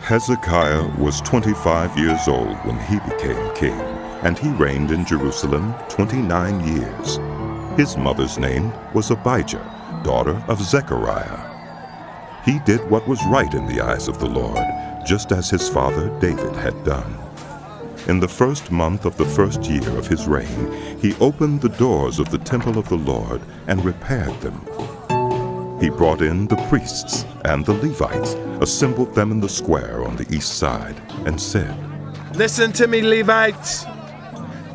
Hezekiah was 25 years old when he became king, and he reigned in Jerusalem 29 years. His mother's name was Abijah, daughter of Zechariah. He did what was right in the eyes of the Lord, just as his father David had done. In the first month of the first year of his reign, he opened the doors of the temple of the Lord and repaired them. He brought in the priests and the Levites, assembled them in the square on the east side, and said, "Listen to me, Levites.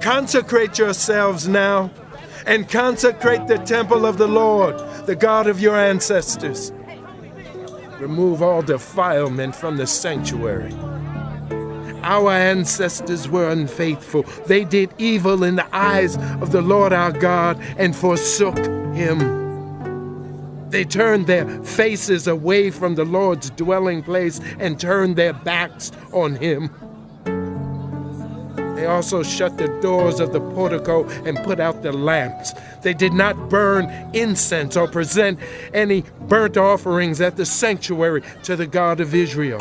Consecrate yourselves now, and consecrate the temple of the Lord, the God of your ancestors. Remove all defilement from the sanctuary. Our ancestors were unfaithful. They did evil in the eyes of the Lord our God and forsook him. They turned their faces away from the Lord's dwelling place and turned their backs on him. They also shut the doors of the portico and put out the lamps. They did not burn incense or present any burnt offerings at the sanctuary to the God of Israel.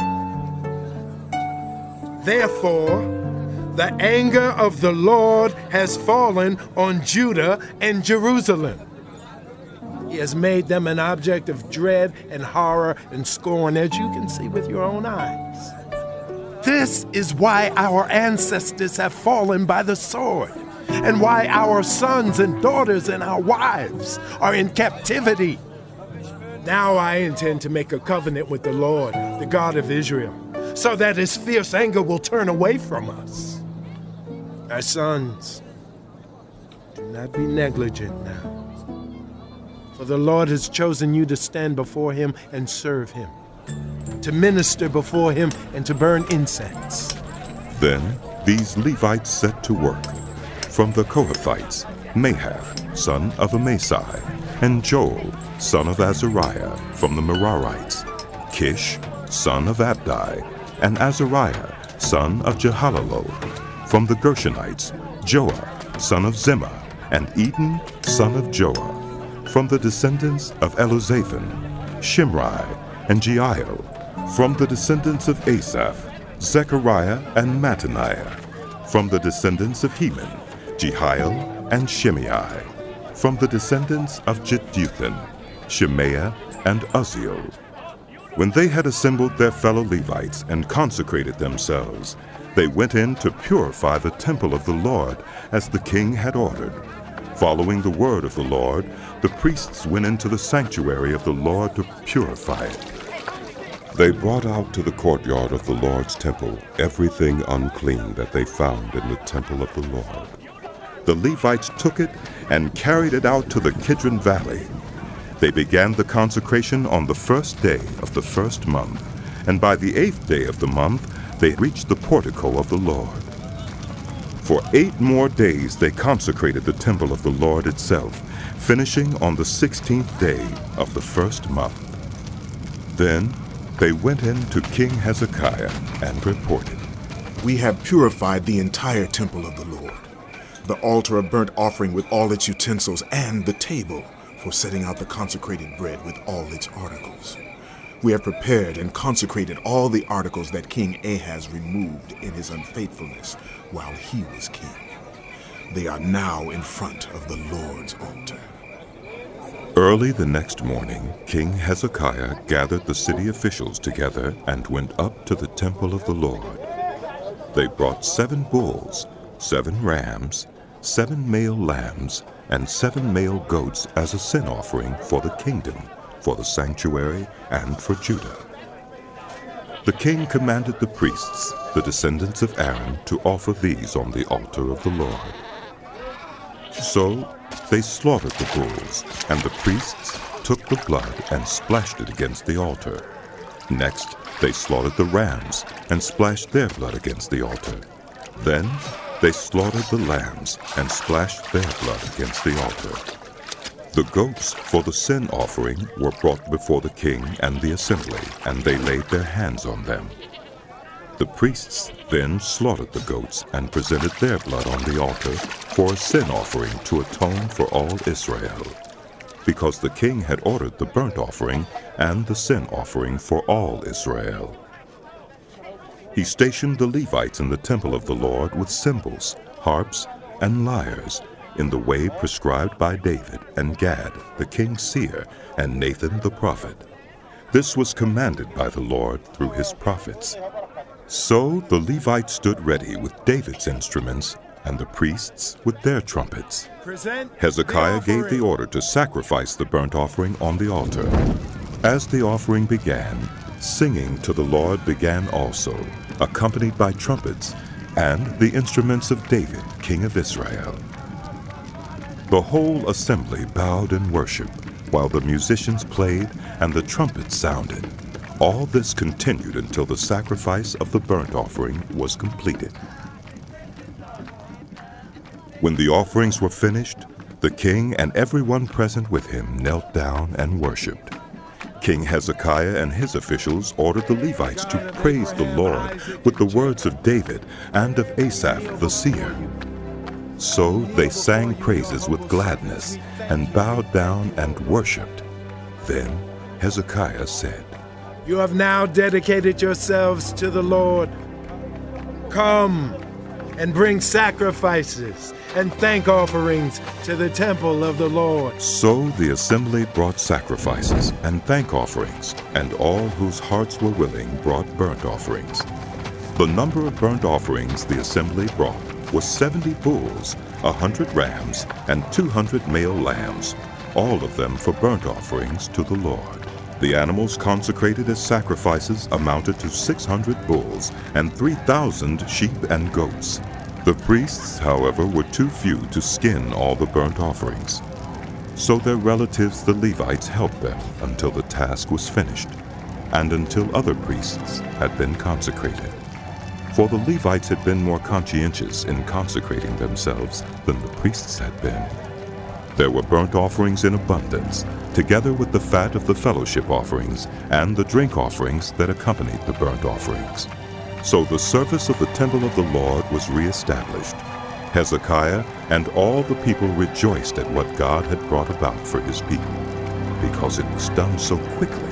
Therefore, the anger of the Lord has fallen on Judah and Jerusalem. He has made them an object of dread and horror and scorn, as you can see with your own eyes. This is why our ancestors have fallen by the sword, and why our sons and daughters and our wives are in captivity. Now I intend to make a covenant with the Lord, the God of Israel, so that his fierce anger will turn away from us. Our sons, do not be negligent now. For the Lord has chosen you to stand before him and serve him, to minister before him and to burn incense." Then these Levites set to work. From the Kohathites, Mahath, son of Amasai, and Joel, son of Azariah, from the Merarites, Kish, son of Abdi, and Azariah, son of Jehalalel. From the Gershonites, Joah, son of Zimmah, and Eden, son of Joah. From the descendants of Eluzaphan, Shimri, and Jeiel. From the descendants of Asaph, Zechariah and Mattaniah. From the descendants of Heman, Jehiel and Shimei. From the descendants of Jeduthun, Shemaiah and Uzziel. When they had assembled their fellow Levites and consecrated themselves, they went in to purify the temple of the Lord as the king had ordered. Following the word of the Lord, the priests went into the sanctuary of the Lord to purify it. They brought out to the courtyard of the Lord's temple everything unclean that they found in the temple of the Lord. The Levites took it and carried it out to the Kidron Valley. They began the consecration on the first day of the first month, and by the 8th day of the month they reached the portico of the Lord. For 8 more days they consecrated the temple of the Lord itself, finishing on the 16th day of the first month. Then they went in to King Hezekiah and reported, "We have purified the entire temple of the Lord, the altar of burnt offering with all its utensils, and the table for setting out the consecrated bread with all its articles. We have prepared and consecrated all the articles that King Ahaz removed in his unfaithfulness while he was king. They are now in front of the Lord's altar." Early the next morning, King Hezekiah gathered the city officials together and went up to the temple of the Lord. They brought 7 bulls, 7 rams, 7 male lambs, and 7 male goats as a sin offering for the kingdom, for the sanctuary, and for Judah. The king commanded the priests, the descendants of Aaron, to offer these on the altar of the Lord. So they slaughtered the bulls, and the priests took the blood and splashed it against the altar. Next, they slaughtered the rams and splashed their blood against the altar. Then they slaughtered the lambs and splashed their blood against the altar. The goats for the sin offering were brought before the king and the assembly, and they laid their hands on them. The priests then slaughtered the goats and presented their blood on the altar for a sin offering to atone for all Israel, because the king had ordered the burnt offering and the sin offering for all Israel. He stationed the Levites in the temple of the Lord with cymbals, harps, and lyres, in the way prescribed by David and Gad, the king's seer, and Nathan the prophet. This was commanded by the Lord through his prophets. So the Levites stood ready with David's instruments, and the priests with their trumpets. Hezekiah gave the order to sacrifice the burnt offering on the altar. As the offering began, singing to the Lord began also, accompanied by trumpets and the instruments of David, king of Israel. The whole assembly bowed in worship, while the musicians played and the trumpets sounded. All this continued until the sacrifice of the burnt offering was completed. When the offerings were finished, the king and everyone present with him knelt down and worshipped. King Hezekiah and his officials ordered the Levites to praise the Lord with the words of David and of Asaph the seer. So they sang praises with gladness and bowed down and worshipped. Then Hezekiah said, "You have now dedicated yourselves to the Lord. Come and bring sacrifices and thank offerings to the temple of the Lord." So the assembly brought sacrifices and thank offerings, and all whose hearts were willing brought burnt offerings. The number of burnt offerings the assembly brought was 70 bulls, 100 rams, and 200 male lambs, all of them for burnt offerings to the Lord. The animals consecrated as sacrifices amounted to 600 bulls and 3,000 sheep and goats. The priests, however, were too few to skin all the burnt offerings. So their relatives, the Levites, helped them until the task was finished, and until other priests had been consecrated. For the Levites had been more conscientious in consecrating themselves than the priests had been. There were burnt offerings in abundance, together with the fat of the fellowship offerings and the drink offerings that accompanied the burnt offerings. So the service of the temple of the Lord was reestablished. Hezekiah and all the people rejoiced at what God had brought about for his people, because it was done so quickly